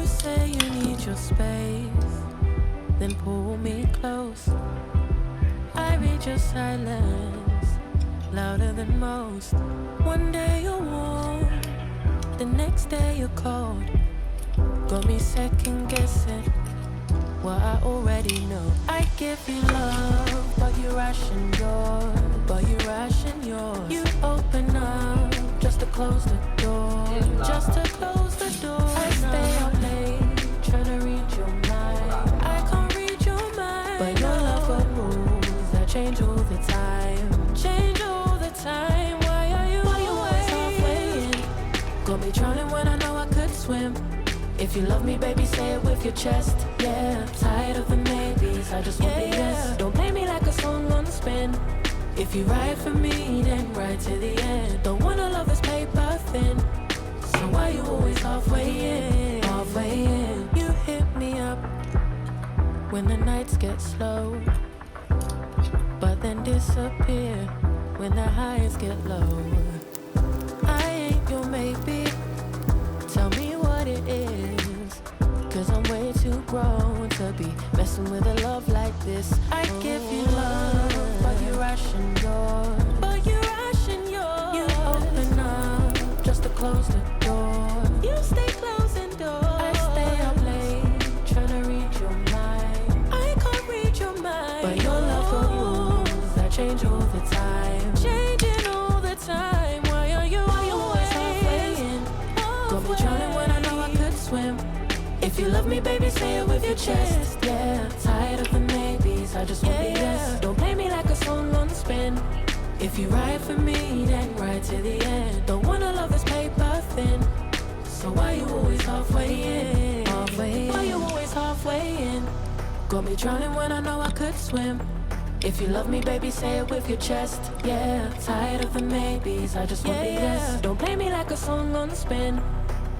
say you need your space, then pull me close. I read your silence, louder than most. One day you're warm, the next day you're cold. Got me second guessing what I already know. I give you love, but you ration yours. You open up just to close the door. Just to close the door. I stay up late, trying to read your mind. I can't read your mind, but your love got rules that change all the time. Change all the time. Why are you always halfway in? Got me drowning when I know I could swim. If you love me, baby, say it with your chest. Yeah, I'm tired of the maybes, I just want the yes. Don't play me like a song on spin. If you ride for me, then ride to the end. Don't wanna love this paper thin. So why you always halfway in? Halfway in. You hit me up when the nights get slow, but then disappear when the highs get low. I ain't your maybe, tell me what it is, 'cause I'm way too grown to be messing with a love like this. I give you love, but you ration yours. You open up just to close the door. You stay closing doors. I stay up late, trying to read your mind. I can't read your mind, but your love got rules that change all the time. Changing all the time. Why are you always halfway in? Got me drowning when I know I could swim. If you love me, baby, say it with your chest. Yeah, tired of the maybes, I just want the yes. Don't play me like a song on spin. If you ride for me, then ride to the end. Don't wanna love this paper thin. So why you always halfway in? Halfway in. Why you always halfway in? Got me drowning when I know I could swim. If you love me, baby, say it with your chest. Yeah, tired of the maybes, I just want the yes. Don't play me like a song on spin.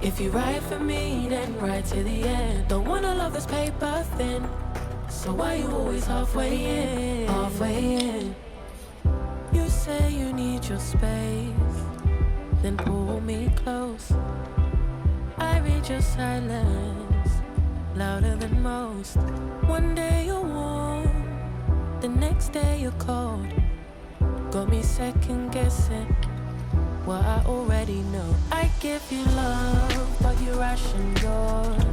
If you ride for me, then ride to the end. Don't wanna love this paper thin. So why you always halfway in? Halfway in. You say you need your space, then pull me close. I read your silence, louder than most. One day you're warm, the next day you're cold. Got me second guessing what I already know. I give you love, but you ration yours.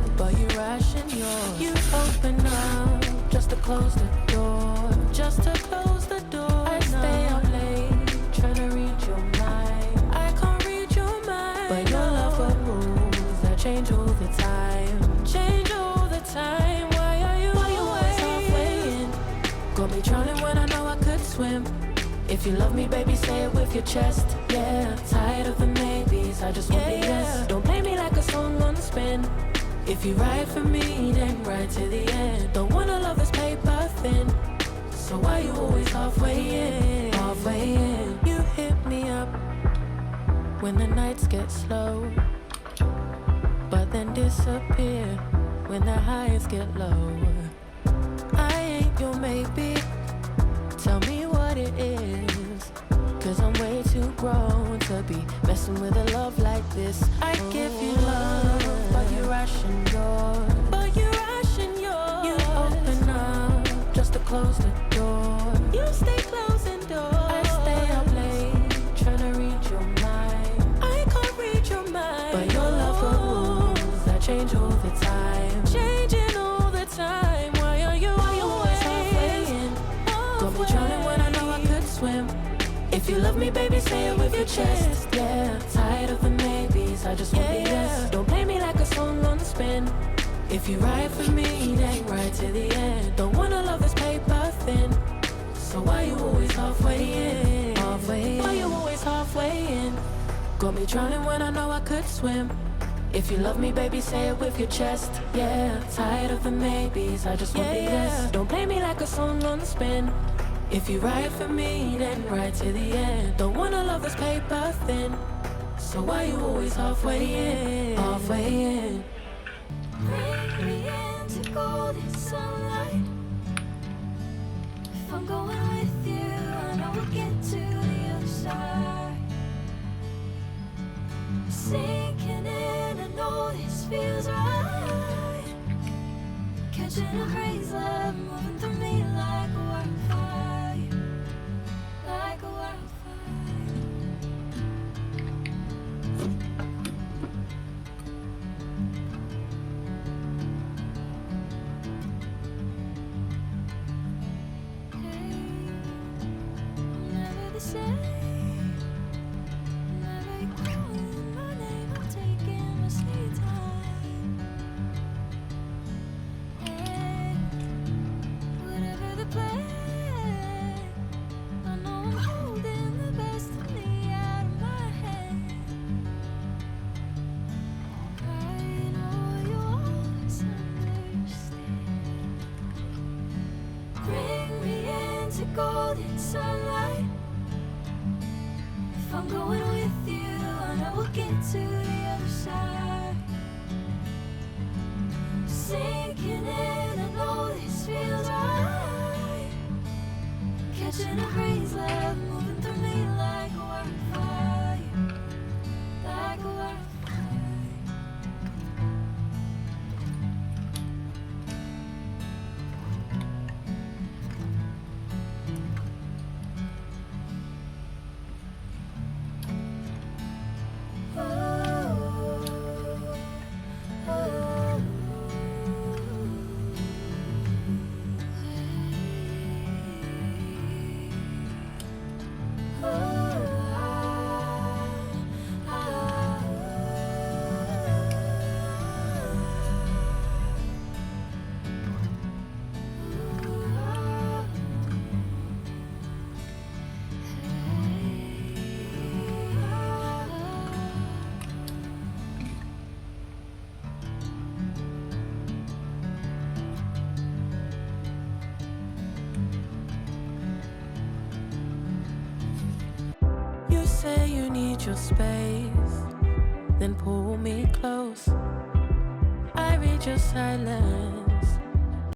You open up just to close the door. Just to close the door. I stay up late, trying to read your mind. I can't read your mind, but your love got rules that change all the time. Change all the time. Why are you always halfway in? Got me drowning when I know I could swim. If you love me, baby, say it with your chest. Yeah, tired of the maybes, I just want the yes. Don't play me like a song on spin. If you ride for me, then ride to the end. Don't wanna love this paper thin. So why you always halfway in? Halfway in. You hit me up when the nights get slow, but then disappear when the highs get low. I ain't your maybe, tell me what it is, 'cause I'm way too grown to be messing with a love like this. I give you love, but you ration yours. You open up just to close the door. You stay closing doors. I stay up late, trying to read your mind. I can't read your mind, but your love got rules that change all the time. Changing all the time. Why are you always halfway in? Got me drowning when I know I could swim. If you love me, baby, say it with your chest. Yeah, tired of the maybes, I just want the yes. Don't play me like a song on spin. If you ride for me, then ride to the end. Don't wanna love this paper thin. So why you always halfway in? Halfway in. Why you always halfway in? Got me drowning when I know I could swim. If you love me, baby, say it with your chest. Yeah, tired of the maybes, I just want the yes. Don't play me like a song on spin. If you ride for me, then ride to the end. Don't wanna love this paper thin. So why you always halfway in? Halfway in. Bring me into golden sunlight. If I'm going with you, I know we'll get to the other side. Sinking in, I know this feels right. catching a breeze, love moving through me like a wildfire, like a wildfire. Hey, I'm never the same. Never you calling my name, I'm taking my sweet time. Hey, whatever the plan, I know I'm holding the best of me out of my head. I know you always understand. Bring me into golden sunlight. If I'm going with you, I know we'll get to the other side. Sinking in, I know this feels right. Catching a breeze, love moving through me like a wildfire, like a wildfire. You say you need your space, then pull me close. I read your silence